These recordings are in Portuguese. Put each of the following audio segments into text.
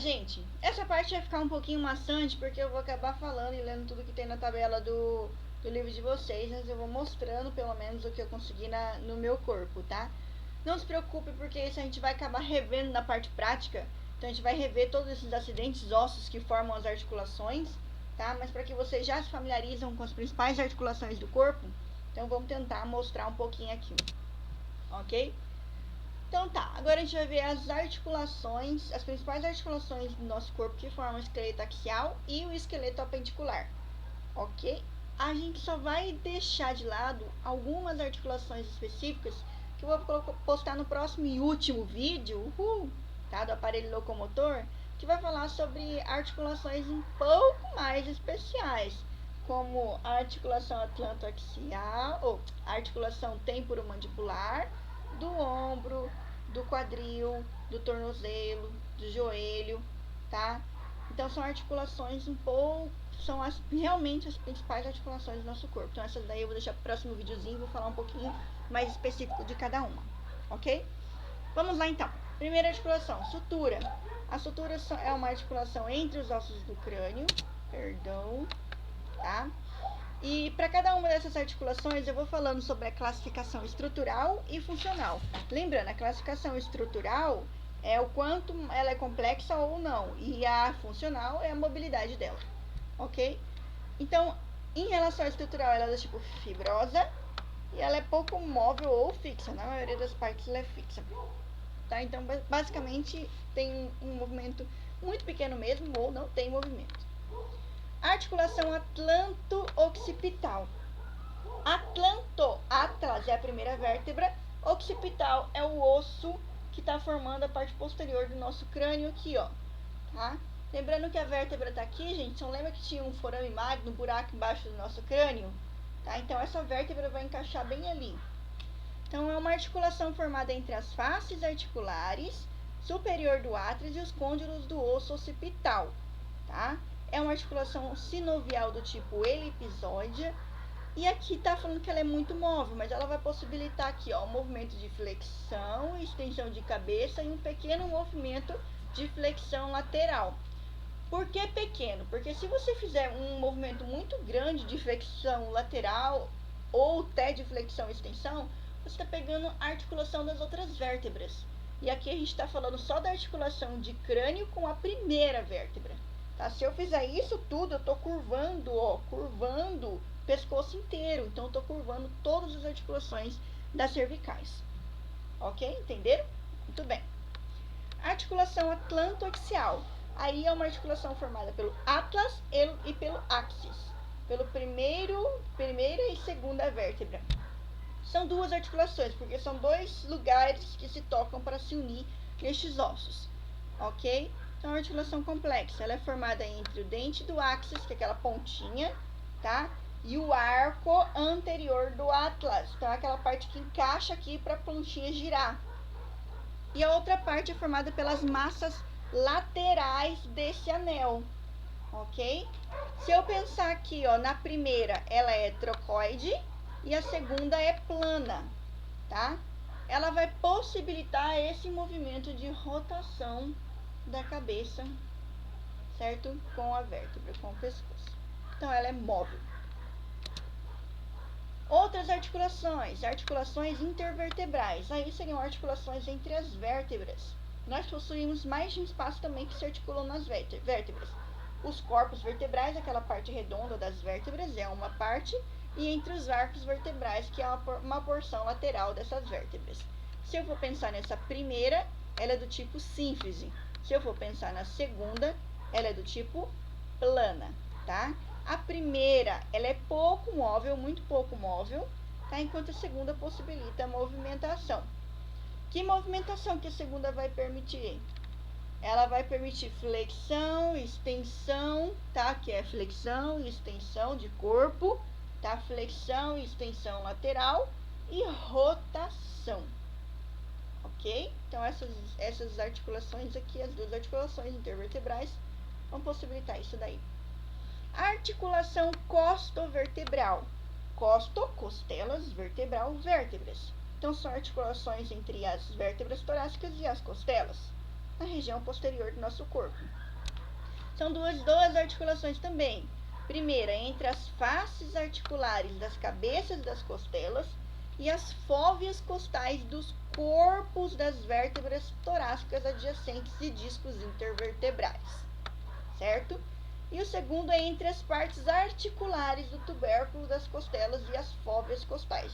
gente, essa parte vai ficar um pouquinho maçante, porque eu vou acabar falando e lendo tudo que tem na tabela do livro de vocês, mas eu vou mostrando pelo menos o que eu consegui no meu corpo, tá? Não se preocupe, porque isso a gente vai acabar revendo na parte prática. Então a gente vai rever todos esses acidentes ósseos que formam as articulações, tá? Mas para que vocês já se familiarizam com as principais articulações do corpo, então vamos tentar mostrar um pouquinho aqui, ok? Então tá, agora a gente vai ver as articulações, as principais articulações do nosso corpo que formam o esqueleto axial e o esqueleto apendicular, ok? A gente só vai deixar de lado algumas articulações específicas que eu vou postar no próximo e último vídeo, tá, do aparelho locomotor, que vai falar sobre articulações um pouco mais especiais, como a articulação atlantoaxial, ou a articulação temporomandibular, do ombro, do quadril, do tornozelo, do joelho, tá? Então são articulações são realmente as principais articulações do nosso corpo. Então essas daí eu vou deixar para o próximo videozinho, vou falar um pouquinho mais específico de cada uma, ok? Vamos lá então. Primeira articulação, sutura. A sutura é uma articulação entre os ossos do crânio, tá? E para cada uma dessas articulações eu vou falando sobre a classificação estrutural e funcional. Lembrando, a classificação estrutural é o quanto ela é complexa ou não, e a funcional é a mobilidade dela, ok? Então, em relação à estrutural, ela é do tipo fibrosa e ela é pouco móvel ou fixa, na maioria das partes ela é fixa, tá? Então, basicamente, tem um movimento muito pequeno mesmo ou não tem movimento. Articulação atlanto-occipital. Atlas é a primeira vértebra, occipital é o osso que está formando a parte posterior do nosso crânio aqui, ó, tá? Lembrando que a vértebra tá aqui, gente, então lembra que tinha um forame magno, um buraco embaixo do nosso crânio? Tá? Então essa vértebra vai encaixar bem ali. Então é uma articulação formada entre as faces articulares superior do átris e os côndilos do osso occipital, tá? É uma articulação sinovial do tipo elipsoide. E aqui tá falando que ela é muito móvel, mas ela vai possibilitar aqui, ó, um movimento de flexão, extensão de cabeça e um pequeno movimento de flexão lateral. Por que pequeno? Porque se você fizer um movimento muito grande de flexão lateral ou até de flexão e extensão, você está pegando a articulação das outras vértebras. E aqui a gente está falando só da articulação de crânio com a primeira vértebra. Tá? Se eu fizer isso tudo, eu estou curvando, ó, curvando o pescoço inteiro. Então, eu estou curvando todas as articulações das cervicais. Ok? Entenderam? Muito bem. Articulação atlantoaxial. Aí é uma articulação formada pelo atlas e pelo axis, pelo primeira e segunda vértebra. São duas articulações, porque são dois lugares que se tocam para se unir nestes ossos, ok? Então, é uma articulação complexa. Ela é formada entre o dente do axis, que é aquela pontinha, tá? E o arco anterior do atlas, então é aquela parte que encaixa aqui para a pontinha girar. E a outra parte é formada pelas massas laterais desse anel, ok? Se eu pensar aqui, ó, na primeira, ela é trocoide e a segunda é plana, tá? Ela vai possibilitar esse movimento de rotação da cabeça, certo? Com a vértebra, com o pescoço. Então, ela é móvel. Outras articulações intervertebrais. Aí seriam articulações entre as vértebras. Nós possuímos mais de um espaço também que se articulam nas vértebras. Os corpos vertebrais, aquela parte redonda das vértebras, é uma parte, e entre os arcos vertebrais, que é uma porção lateral dessas vértebras. Se eu for pensar nessa primeira, ela é do tipo sínfise. Se eu for pensar na segunda, ela é do tipo plana, tá? A primeira, ela é pouco móvel, muito pouco móvel, tá? Enquanto a segunda possibilita a movimentação. Que movimentação que a segunda vai permitir? Ela vai permitir flexão, extensão, tá? Que é flexão e extensão de corpo, tá? Flexão e extensão lateral e rotação, ok? Então, essas articulações aqui, as duas articulações intervertebrais, vão possibilitar isso daí. Articulação costovertebral. Costelas, vertebral, vértebras. Então, são articulações entre as vértebras torácicas e as costelas, na região posterior do nosso corpo. São duas articulações também. Primeira, entre as faces articulares das cabeças e das costelas e as fóveas costais dos corpos das vértebras torácicas adjacentes e discos intervertebrais, certo? E o segundo é entre as partes articulares do tubérculo das costelas e as fóveas costais.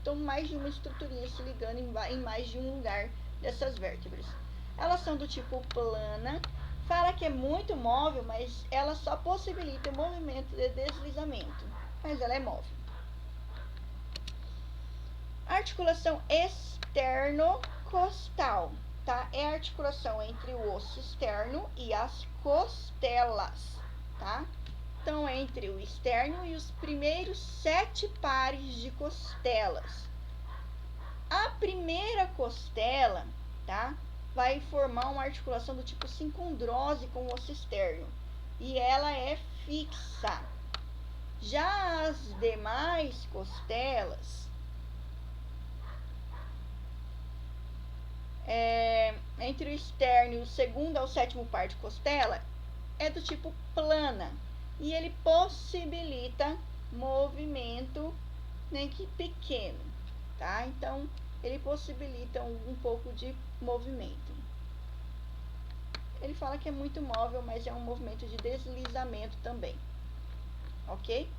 Então mais de uma estruturinha se ligando em mais de um lugar dessas vértebras. Elas são do tipo plana. Fala que é muito móvel, mas ela só possibilita o movimento de deslizamento, mas ela é móvel. Articulação externo-costal, tá? É a articulação entre o osso externo e as costelas, tá? Então, entre o externo e os primeiros 7 pares de costelas. A primeira costela, tá? Vai formar uma articulação do tipo sincondrose com o osso externo. E ela é fixa. Já as demais costelas, entre o externo e o segundo ao sétimo par de costela, é do tipo plana. E ele possibilita movimento, nem que pequeno, tá? Então, ele possibilita um pouco de movimento. Ele fala que é muito móvel, mas é um movimento de deslizamento também, ok?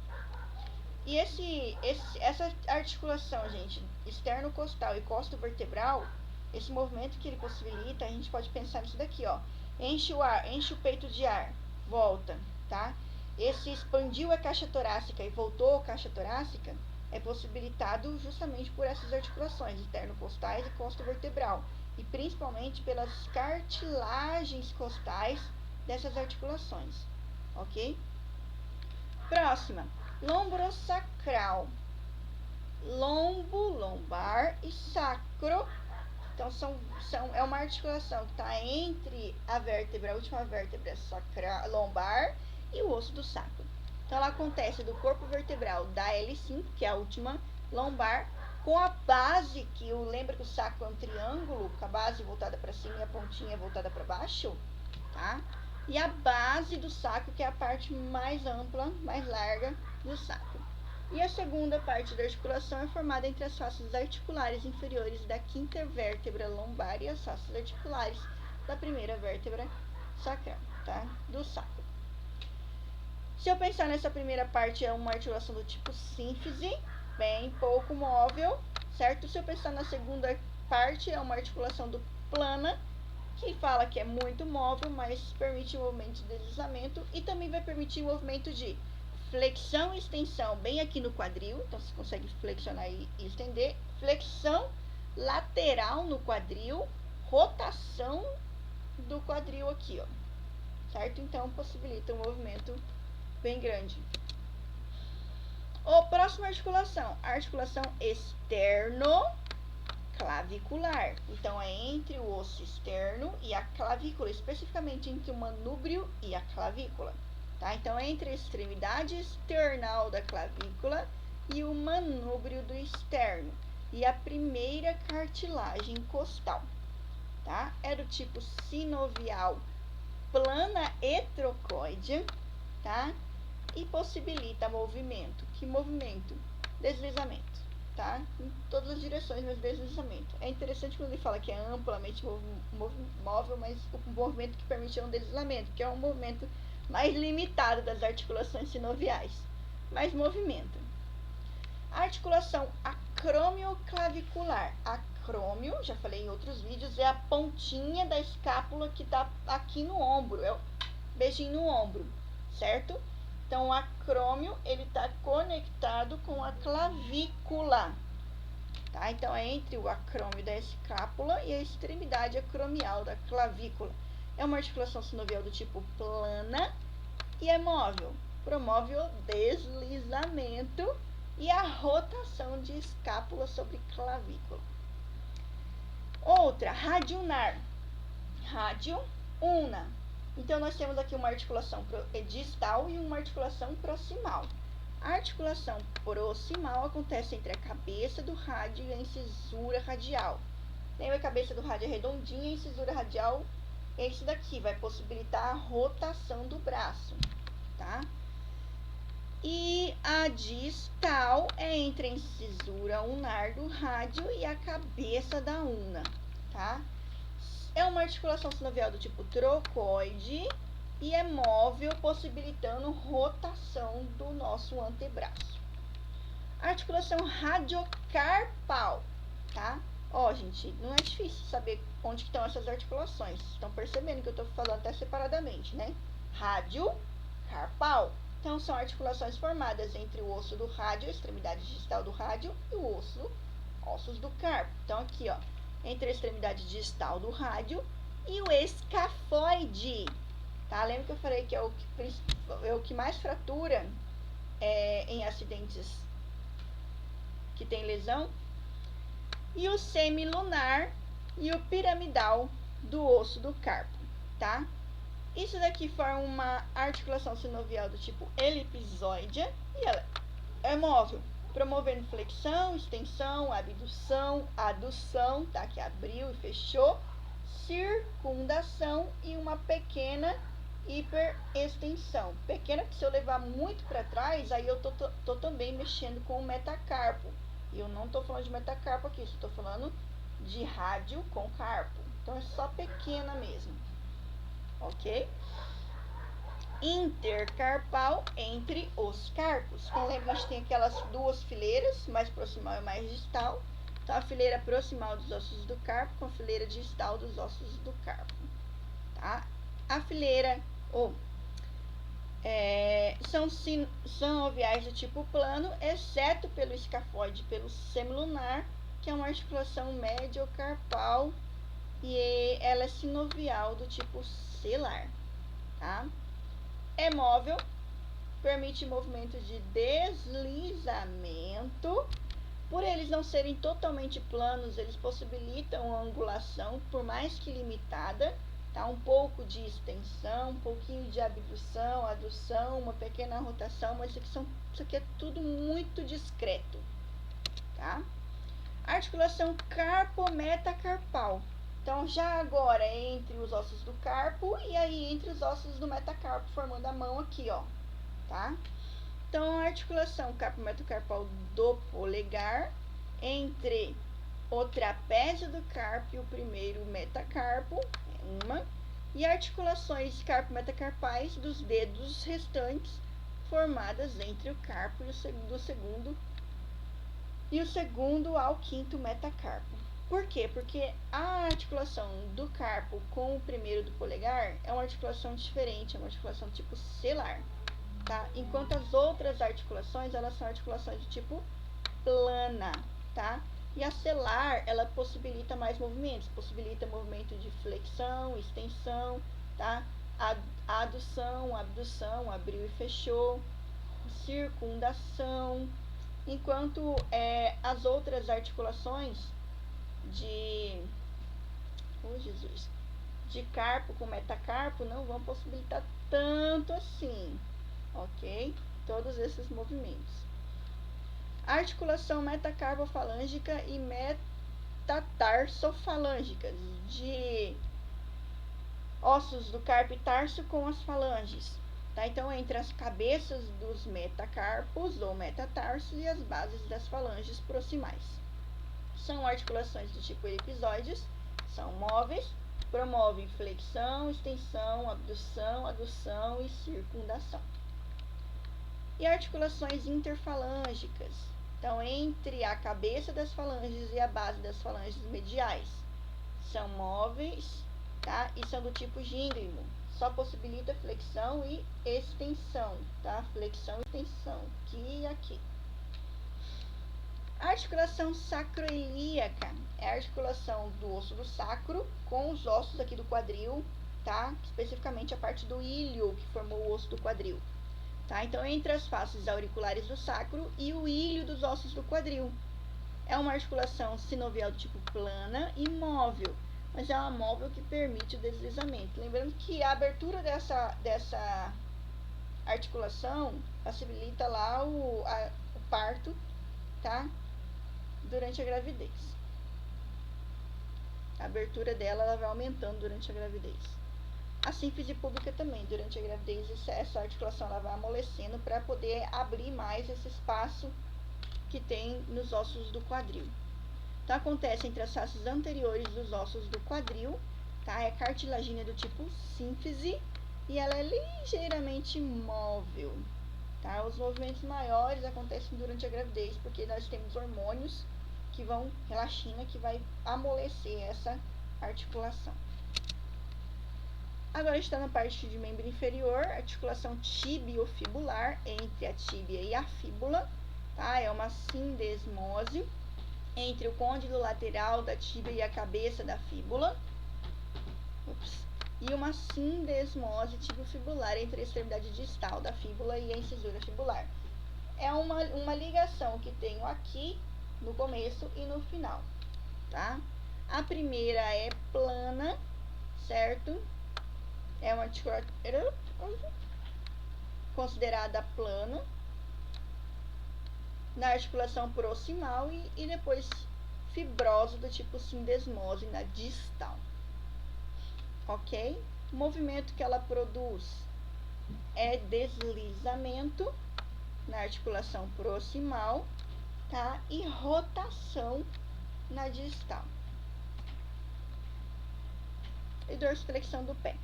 E essa articulação, gente, externo-costal e costo-vertebral, esse movimento que ele possibilita, a gente pode pensar nisso daqui, ó. Enche o peito de ar, volta, tá? Esse expandiu a caixa torácica e voltou a caixa torácica, é possibilitado justamente por essas articulações, externo-costais e costo-vertebral, e principalmente pelas cartilagens costais dessas articulações, ok? Próxima, lombrosacral, lombo, lombar e sacro. Então, é uma articulação que está entre a última vértebra sacral, lombar e o osso do sacro. Então, ela acontece do corpo vertebral da L5, que é a última lombar, com a base, lembra que o sacro é um triângulo, com a base voltada para cima e a pontinha voltada para baixo, tá? E a base do sacro, que é a parte mais ampla, mais larga do sacro. E a segunda parte da articulação é formada entre as faces articulares inferiores da quinta vértebra lombar e as faces articulares da primeira vértebra sacral, tá? Do sacro. Se eu pensar nessa primeira parte, é uma articulação do tipo sínfise, bem pouco móvel, certo? Se eu pensar na segunda parte, é uma articulação do plana, que fala que é muito móvel, mas permite o movimento de deslizamento e também vai permitir o movimento de flexão e extensão bem aqui no quadril, então você consegue flexionar e estender, flexão lateral no quadril, rotação do quadril aqui, ó, certo? Então, possibilita um movimento bem grande. Próxima articulação, a articulação externo-clavicular. Então, é entre o osso externo e a clavícula, especificamente entre o manúbrio e a clavícula. Tá? Então, entre a extremidade external da clavícula e o manúbrio do externo. E a primeira cartilagem costal. Tá? É do tipo sinovial plana e trocoide, tá? E possibilita movimento. Que movimento? Deslizamento, tá? Em todas as direções, mas deslizamento. É interessante quando ele fala que é amplamente móvel, mas o movimento que permite é um deslizamento, que é um movimento mais limitado das articulações sinoviais, mais movimento. A articulação acromioclavicular. Acrômio, já falei em outros vídeos, é a pontinha da escápula que está aqui no ombro, é o beijinho no ombro, certo? Então, o acrômio, ele está conectado com a clavícula, tá? Então, é entre o acrômio da escápula e a extremidade acromial da clavícula. É uma articulação sinovial do tipo plana e é móvel. Promove o deslizamento e a rotação de escápula sobre clavícula. Outra, radionar. Rádio, una. Então, nós temos aqui uma articulação distal e uma articulação proximal. A articulação proximal acontece entre a cabeça do rádio e a incisura radial. Lembra que a cabeça do rádio é redondinha e a incisura radial é isso daqui, vai possibilitar a rotação do braço, tá? E a distal é entre a incisura ulnar do rádio e a cabeça da ulna, tá? É uma articulação sinovial do tipo trocoide e é móvel, possibilitando rotação do nosso antebraço. Articulação radiocarpal, tá? Ó, gente, não é difícil saber onde estão essas articulações. Estão percebendo que eu tô falando até separadamente, né? Radiocarpal. Então, são articulações formadas entre o osso do rádio, a extremidade distal do rádio, e o ossos do carpo. Então, aqui, ó, entre a extremidade distal do rádio e o escafoide, tá? Lembra que eu falei que é o que mais fratura em acidentes que tem lesão? E o semilunar e o piramidal do osso do carpo, tá? Isso daqui forma uma articulação sinovial do tipo elipsoide e ela é móvel, promovendo flexão, extensão, abdução, adução, tá? Que abriu e fechou, circundação e uma pequena hiperextensão. Pequena que se eu levar muito para trás, aí eu tô também mexendo com o metacarpo. E eu não tô falando de metacarpo aqui, estou falando de rádio com carpo. Então é só pequena mesmo, ok? Intercarpal entre os carpos. Então lembra que a gente tem aquelas duas fileiras, mais proximal e mais distal. Então a fileira proximal dos ossos do carpo com a fileira distal dos ossos do carpo, tá? A fileira são oviais do tipo plano, exceto pelo escafoide e pelo semilunar, que é uma articulação mediocarpal e ela é sinovial do tipo celar, tá? É móvel, permite movimento de deslizamento. Por eles não serem totalmente planos, eles possibilitam a angulação, por mais que limitada, tá? Um pouco de extensão, um pouquinho de abdução, adução, uma pequena rotação, mas isso aqui é tudo muito discreto, tá? Articulação carpo-metacarpal. Então, já agora entre os ossos do carpo e aí entre os ossos do metacarpo, formando a mão aqui, ó, tá? Então, a articulação carpo-metacarpal do polegar entre o trapézio do carpo e o primeiro metacarpo, uma, e articulações carpo-metacarpais dos dedos restantes, formadas entre o carpo e o segundo ao quinto metacarpo. Por quê? Porque a articulação do carpo com o primeiro do polegar é uma articulação diferente, é uma articulação tipo celar, tá? Enquanto as outras articulações, elas são articulações de tipo plana, tá? E a celar, ela possibilita mais movimentos, possibilita movimento de flexão, extensão, tá? Adução, abdução, abriu e fechou, circundação, enquanto as outras articulações de carpo com metacarpo não vão possibilitar tanto assim, ok? Todos esses movimentos. Articulação metacarpofalângica e metatarsofalângicas, de ossos do carpo e tarso com as falanges, tá? Então, entre as cabeças dos metacarpos ou metatarsos e as bases das falanges proximais. São articulações do tipo elipsoides, são móveis, promovem flexão, extensão, abdução, adução e circundação. E articulações interfalângicas, então entre a cabeça das falanges e a base das falanges mediais, são móveis, tá? E são do tipo gíngrimo, só possibilita flexão e extensão, tá? Flexão e extensão, aqui e aqui. A articulação sacroiliaca é a articulação do osso do sacro com os ossos aqui do quadril, tá? Especificamente a parte do ilho que formou o osso do quadril, tá? Então, entre as faces auriculares do sacro e o ilho dos ossos do quadril. É uma articulação sinovial do tipo plana e móvel, mas é uma móvel que permite o deslizamento. Lembrando que a abertura dessa articulação facilita lá o parto, tá? Durante a gravidez. A abertura dela ela vai aumentando durante a gravidez. A sínfise púbica também, durante a gravidez, essa articulação ela vai amolecendo para poder abrir mais esse espaço que tem nos ossos do quadril. Então, acontece entre as faces anteriores dos ossos do quadril, tá? É cartilagínea do tipo sínfise e ela é ligeiramente móvel, tá? Os movimentos maiores acontecem durante a gravidez, porque nós temos hormônios que vão relaxina, que vai amolecer essa articulação. Agora está na parte de membro inferior, articulação tibiofibular entre a tíbia e a fíbula, tá? É uma sindesmose entre o côndilo lateral da tíbia e a cabeça da fíbula. E uma sindesmose tibiofibular entre a extremidade distal da fíbula e a incisura fibular. É uma ligação que tenho aqui no começo e no final, tá? A primeira é plana, certo? É uma articulação considerada plana na articulação proximal e depois fibrosa do tipo sindesmose na distal, ok? O movimento que ela produz é deslizamento na articulação proximal, tá? E rotação na distal. E dorsiflexão do pé.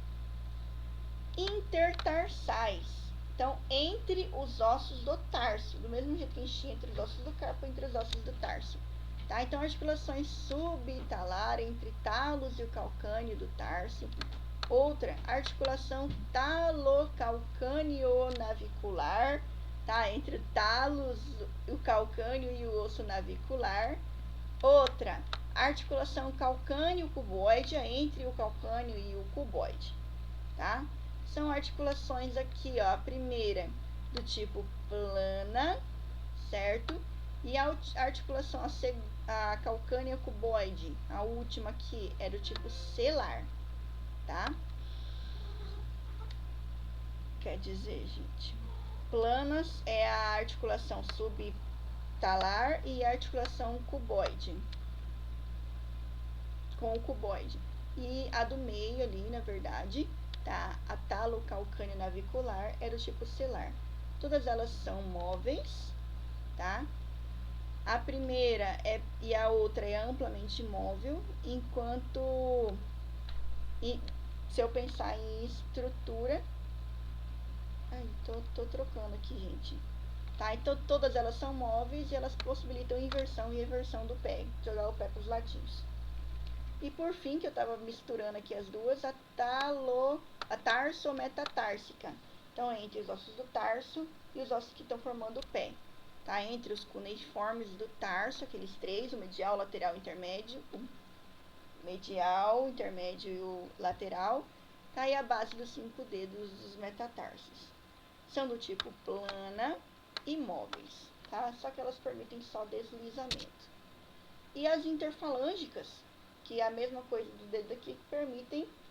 Intertarsais. Então, entre os ossos do tarso, do mesmo jeito que a gente tinha entre os ossos do carpo, entre os ossos do tarso. Tá? Então, articulações subtalar entre talos e o calcâneo do tarso. Outra, articulação talocalcâneo-navicular, tá? Entre o talos, o calcâneo e o osso navicular. Outra, articulação calcâneo-cuboide entre o calcâneo e o cuboide, tá? São articulações aqui, ó, a primeira do tipo plana, certo? E a articulação, a calcânea cuboide, a última aqui, é do tipo selar, tá? Quer dizer, gente, planas é a articulação subtalar e a articulação cuboide, com o cuboide. E a do meio ali, na verdade, tá? A talocalcâneo navicular é do tipo selar. Todas elas são móveis, tá? A primeira e a outra é amplamente móvel, enquanto se eu pensar em estrutura, tô trocando aqui, gente. Tá? Então todas elas são móveis e elas possibilitam inversão e reversão do pé, jogar o pé para os ladinhos. E por fim, que eu estava misturando aqui as duas, a tarsometatársica. Então, entre os ossos do tarso e os ossos que estão formando o pé. Tá? Entre os cuneiformes do tarso, aqueles três, o medial, o lateral, intermédio, e o lateral. Tá? E a base dos 5 dedos dos metatarsos. São do tipo plana e móveis. Tá? Só que elas permitem só deslizamento. E as interfalângicas, que é a mesma coisa do dedo aqui,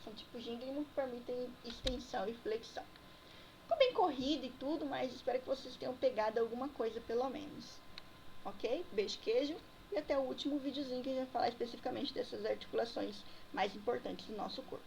são tipo gíngrimo, permitem extensão e flexão. Ficou bem corrido e tudo, mas espero que vocês tenham pegado alguma coisa pelo menos. Ok? Beijo, queijo, e até o último videozinho que a gente vai falar especificamente dessas articulações mais importantes do nosso corpo.